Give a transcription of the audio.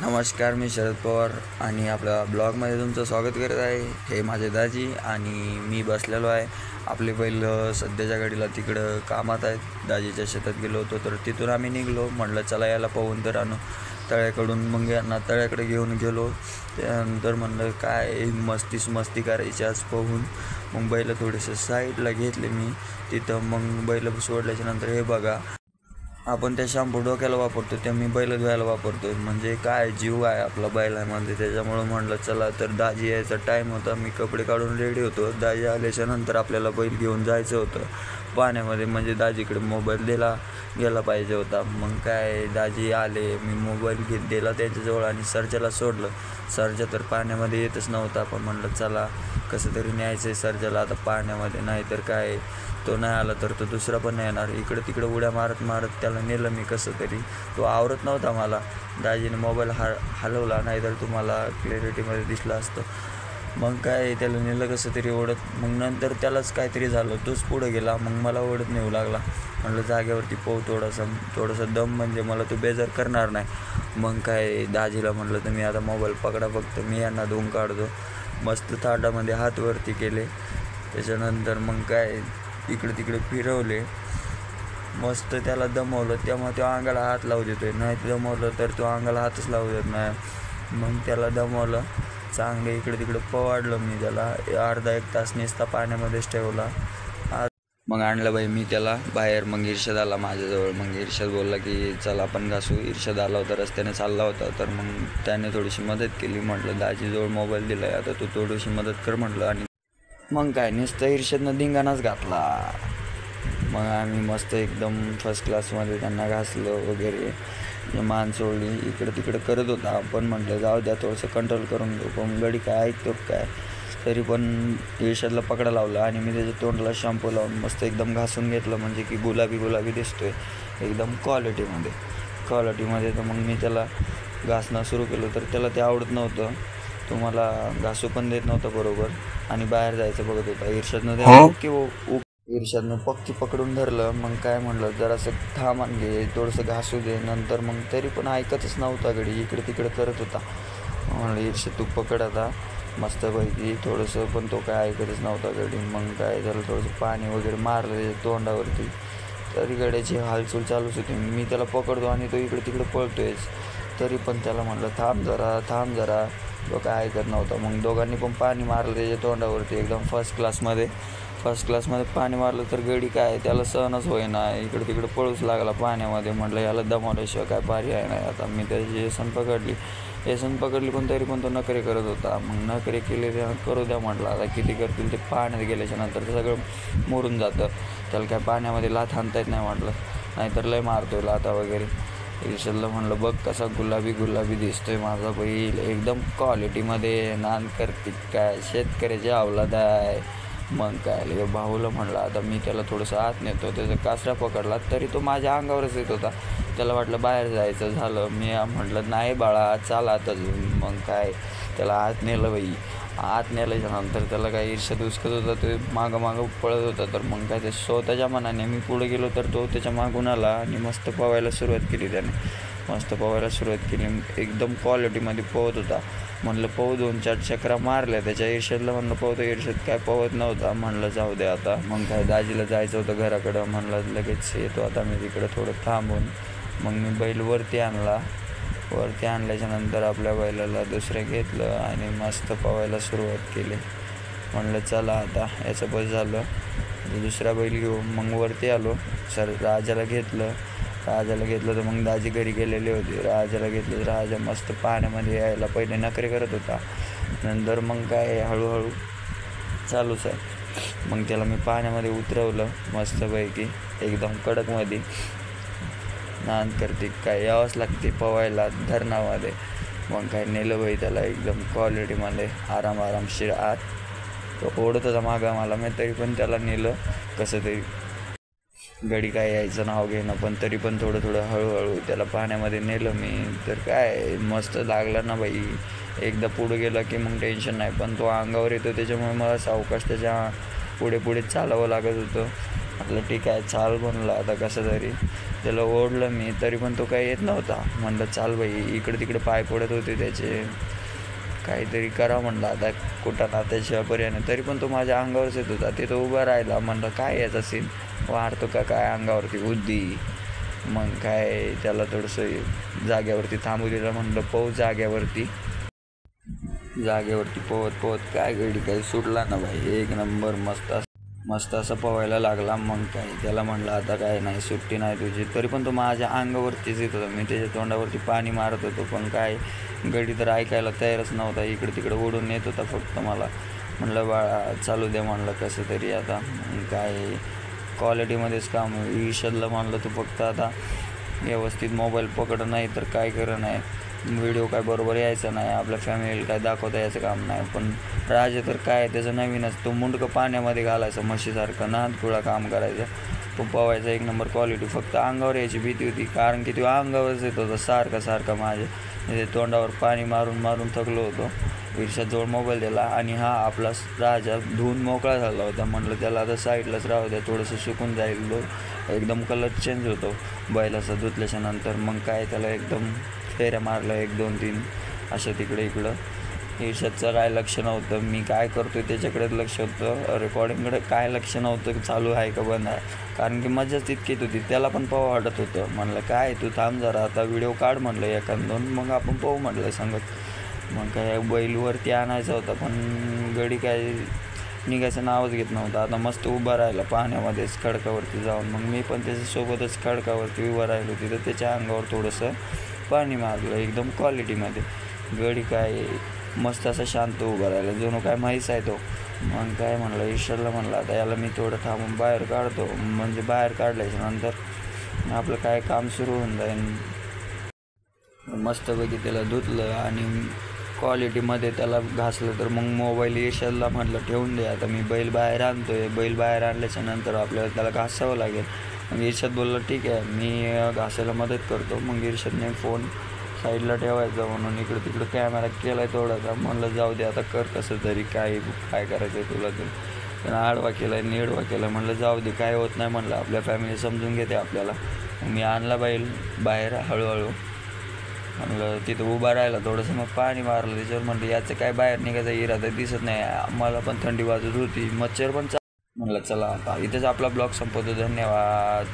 नमस्कार, मी शरद पवार आणि आपल्या ब्लॉगमध्ये तुमचं स्वागत करत आहे. हे माझे दाजी आणि मी बसलेलो आहे. आपले बैल सध्याच्या घडीला तिकडं कामात आहेत. दाजीच्या शेतात गेलो होतो, तर तिथून आम्ही निघलो. म्हटलं चला याला पाहून तर आणू तळ्याकडून. मग यांना तळ्याकडे घेऊन गेलो. त्यानंतर म्हणलं काय मस्ती करायची आज पाहून. मग बैल थोडेसे साईडला घेतले मी तिथं. मग बैल सोडल्याच्या नंतर हे बघा, आपण त्या शॅम्पू डोक्याला वापरतो त्या मी बैल धुवायला वापरतो. म्हणजे काय जीव आहे आपला बैलामध्ये. त्याच्यामुळं म्हटलं चला, तर दाजी यायचा टाईम होता. मी कपडे काढून रेडी होतो. दाजी आल्याच्या नंतर आपल्याला बैल घेऊन जायचं होतं पाण्यामध्ये. म्हणजे दाजीकडे मोबाईल गेला पाहिजे होता. मग काय दाजी आले, मी मोबाईल दिला त्यांच्याजवळ आणि सर्जाला सोडलं. सर्जा तर पाण्यामध्ये येतच नव्हता. पण म्हटलं चला कसं तरी न्यायचं आहे सर्जाला आता पाण्यामध्ये, नाही तर काय तो नाही आला तर तो दुसरा पण नाही येणार. इकडं तिकडं उड्या मारत मारत त्याला नेलं मी कसं तरी. तो आवरत नव्हता मला. दाजीने मोबाईल हलवला, नाही तर तुम्हाला क्लॅरिटीमध्ये दिसला असतं. मग काय त्याला नेलं कसं तरी ओढत. मग नंतर त्यालाच काहीतरी झालं, तोच पुढं गेला. मग मला ओढत नेऊ लागला. म्हटलं जागेवरती पोहू थोडंसं दम, म्हणजे मला तो बेजार करणार नाही. मग काय दाजीला म्हटलं तुम्ही आता मोबाईल पकडा, फक्त मी यांना धुवून काढतो. मस्त ताटामध्ये हात वरती केले. त्याच्यानंतर मग काय इकडे तिकडे फिरवले. मस्त त्याला दमवलं. त्यामुळे तो अंगाला हात लावू देतोय. नाही दमवलं तर तो अंगाला हातच लावू देत नाही. मग त्याला दमवलं चांगलं. इकडे तिकडे पवाडलं मी त्याला. अर्धा एक तास नुसता पाण्यामध्येच ठेवला. मग आणलं बाई मी त्याला बाहेर. मग इर्षद आला माझ्याजवळ. मग इर्षद बोलला की चल आपण घासू. इर्षद आला होता, रस्त्याने चालला होता, तर मग त्याने थोडीशी मदत केली. म्हटलं दाजीजवळ मोबाईल दिला आहे, आता तू थोडीशी मदत कर म्हटलं. आणि मग काय नुसतं इर्षदनं धिंगाणाच घातला. मग आम्ही मस्त एकदम फर्स्ट क्लासमध्ये त्यांना घासलं वगैरे. मान सोडली, इकडं तिकडं करत होता. आपण म्हटलं जाऊ द्या, थोडंसं कंट्रोल करून घेऊ. पण गडी काय ऐकतो काय. तरी पण इर्षदला पकडा लावला आणि मी त्याच्या तोंडाला शॅम्पू लावून मस्त एकदम घासून घेतलं. म्हणजे की गुलाबी दिसतोय एकदम क्वालिटीमध्ये. तर मग मी त्याला घासणं सुरू केलं. तर त्याला ते आवडत नव्हतं. तो मला घासू पण देत नव्हता बरोबर आणि बाहेर जायचं बघत होता. इर्षदनं पक्की पकडून धरलं. मग काय म्हटलं जरासं थांबण घे, थोडंसं घासू दे नंतर. मग तरी पण ऐकतच नव्हता गडी, इकडे तिकडे करत होता. म्हणलं इर्षद तू पकड आता मस्तपैकी थोडंसं. पण तो काय ऐकतच नव्हता गडी. मग काय त्याला थोडंसं पाणी वगैरे मारलं त्याच्या तोंडावरती. तरी गड्याची हालचाल चालूच होती. मी त्याला पकडतो आणि तो इकडे तिकडे पळतोयच. तरी पण त्याला म्हटलं थांब जरा. तो काय ऐकत नव्हता. मग दोघांनी पण पाणी मारलं त्याच्या तोंडावरती एकदम फर्स्ट क्लासमध्ये पाणी मारलं. तर गडी काय त्याला सहनच होईना, इकडे तिकडे पळूच लागला पाण्यामध्ये. म्हटलं याला दमवल्याशिवाय काय पर्याय नाही. आता मी त्याची येसन पकडली पण तरी पण तो नखरे करत होता. मग नखरे केले त्यानं करू द्या म्हटलं. आता किती करतील ते. पाण्यात गेल्याच्या नंतर ते सगळं मोडून जातं. त्याला काय पाण्यामध्ये लाथ हाणता येत नाही म्हटलं, नाहीतर लय मारतोय लाथा वगैरे. इर्षदला म्हणलं बघ कसा गुलाबी दिसतोय माझा बैल, एकदम क्वालिटीमध्ये नान करते काय, शेतकऱ्याची अवलाद आहे. मग काय भाऊला म्हणलं आता मी त्याला थोडंसं आत नेतो. त्याचा कासरा पकडला तरी तो माझ्या अंगावरच येत होता. त्याला वाटलं बाहेर जायचं झालं. मी म्हटलं नाही बाळा चाल आता. मग काय त्याला आत नेलं बाई. आत नेल्याच्यानंतर त्याला काय इर्षद उचकत होता, तो मागं पळत होता. तर मग काय ते स्वतःच्या मनाने मी पुढे गेलो तर तो त्याच्या मागून आला आणि मस्त पवायला सुरुवात केली त्याने. एकदम क्वालिटीमध्ये पोहत होता. म्हणलं पोहू 2-4 चक्रा मारल्या त्याच्या. इर्षदला म्हणलं पोहतो. इर्षद काय पोहत नव्हता. म्हणलं जाऊ दे आता. मग काय दाजीला जायचं होतं घराकडं. म्हणलं लगेच येतो आता मी तिकडं थोडं थांबून. मग मी बैल वरती आणल्याच्या नंतर आपल्या बैलाला दुसरं घेतलं आणि मस्त पवायला सुरुवात केली. म्हणलं चला आता याचं बस झालं, दुसरा बैल घेऊ. मग वरती आलो. राजाला घेतलं तर मग दाजी घरी गेलेले होते. राजाला घेतलं तर राजा मस्त पाण्यामध्ये यायला पहिले नखरे करत होता. नंतर मग काय हळूहळू चालूच आहे. मग त्याला मी पाण्यामध्ये उतरवलं मस्तपैकी एकदम कडकमध्ये. नान करते काय यावंच लागते पवायला धरणामध्ये. मग काय नेलं बाई त्याला एकदम क्वालिटीमध्ये आरामशीर आत. तो ओढत होता मागा मला, मी तरी पण त्याला नेलं कसं तरी. गडी काय यायचं नाव घेणं, पण तरी पण थोडं हळूहळू त्याला पाण्यामध्ये नेलं मी. तर काय मस्त लागला ना बाई. एकदा पुढे गेला की मग टेन्शन नाही. पण तो अंगावर येतो त्याच्यामुळे मला सावकाश त्याच्या पुढे चालावं लागत होतं. म्हटलं ठीक आहे चाल म्हणलं आता कसं तरी. त्याला ओढलं मी तरी पण तो काही येत नव्हता. म्हणलं चाल बाई, इकडे तिकडे पाय पडत होते त्याचे, काहीतरी करा म्हणलं आता कुठं ना त्याच्या पर्याने. तरी पण तो माझ्या अंगावरच येत होता. तिथं उभा राहिला. म्हणलं काय याचा सीन वाढतो का काय अंगावरती बुद्धी. मग काय त्याला थोडंसं जाग्यावरती थांबू दिलं. म्हणलं पाहू जागेवरती पोहत काय गडी काही सुटला ना भाई, एक नंबर मस्त असं पोहायला लागला. मग काय त्याला म्हणलं आता काय नाही, सुट्टी नाही तुझी. तरी पण तो माझ्या अंगावरतीच येत होता. मी त्याच्या तोंडावरती पाणी मारत होतो, पण काय गडी तर ऐकायला तयारच नव्हता. इकडे तिकडे ओढून येत होता फक्त मला. म्हणलं बाळा चालू दे म्हणलं कसं तरी आता. काय क्वालिटीमध्येच काम. ईर्षदला म्हणलं तू फक्त आता व्यवस्थित मोबाईल पकड, नाही तर काय करणं नाही. व्हिडिओ काय बरोबर यायचा नाही, आपल्या फॅमिलीला काय दाखवता यायचं काम नाही. पण राजा तर काय त्याचं नवीनच, तो मुंडकं पाण्यामध्ये घालायचं म्हशीसारखं, नादखुळा काम करायचं. तो पवायचा एक नंबर क्वालिटी. फक्त अंगावर यायची भीती होती, कारण की तो अंगावरच येत होता सारखा माझे तोंडावर पाणी मारून मारून थकलो होतो. ईर्षाजवळ मोबाईल दिला आणि हा आपला राजा धुवून मोकळा झाला होता. म्हटलं त्याला आता साईडलाच राहू द्या, थोडंसं सुकून जाईल. एकदम कलर चेंज होतो बैलाचा धुतल्याच्या नंतर. मग काय त्याला एकदम फेऱ्या मारल्या 1-2-3 अशा तिकडे इकडं. ईर्षाचं काय लक्ष नव्हतं, मी काय करतोय त्याच्याकडेच लक्ष होतं. रेकॉर्डिंगकडे काय लक्ष नव्हतं की चालू आहे का बंद आहे, कारण की मजाच तितकीच होती. त्याला पण पाहू वाटत होतं. म्हणलं काय तू थांब जरा, आता व्हिडिओ काढ म्हणलं 1-2, मग आपण पाहू म्हटलं सांगत. मग काय बैलवरती आणायचा होता, पण गडी काय निघायचं नावच घेत नव्हतं. आता मस्त उभा राहिला पाण्यामध्येच खडकावरती जाऊन. मग मी पण त्याच्यासोबतच खडकावरती उभं राहिलो. तिथं त्याच्या अंगावर थोडंसं पाणी मारलं एकदम क्वालिटीमध्ये. गडी काय मस्त असं शांत उभा राहिला, जणू काय म्हैस आहे तो. मग काय म्हणलं ईश्वरला म्हणलं आता याला मी थोडं थांबून बाहेर काढतो, म्हणजे बाहेर काढल्याच्या नंतर आपलं काय काम सुरू होऊन जाईल. मस्तपैकी त्याला धुतलं आणि क्वालिटीमध्ये त्याला घासलं. तर मग मोबाईल ईर्षदला म्हटलं ठेवून दे, आता मी बैल बाहेर आणतोय. बैल बाहेर आणल्याच्या नंतर आपल्याला त्याला घासावं लागेल. मग ईर्षद बोललं ठीक आहे मी घासायला मदत करतो. मग ईर्षदने फोन साईडला ठेवायचा म्हणून इकडं तिकडं कॅमेरा केला आहे थोडासा. म्हणलं जाऊ दे आता कर कसं तरी, काय करायचं आहे तुला ते. त्यानं आडवा केला आहे निडवा केला. म्हणलं जाऊ दे काय होत नाही म्हणलं, आपल्या फॅमिली समजून घेते आपल्याला. मी आणला बैल बाहेर हळूहळू. म्हणलं तिथं उभा राहिला थोडंसं, मग पाणी मारलं त्याच्यावर. म्हणलं याचं काय बाहेर निघायचा इरादा दिसत नाही, मला पण थंडी वाजत होती, मच्छर पण म्हणलं चला आता इथेच आपला ब्लॉग संपवतो. धन्यवाद.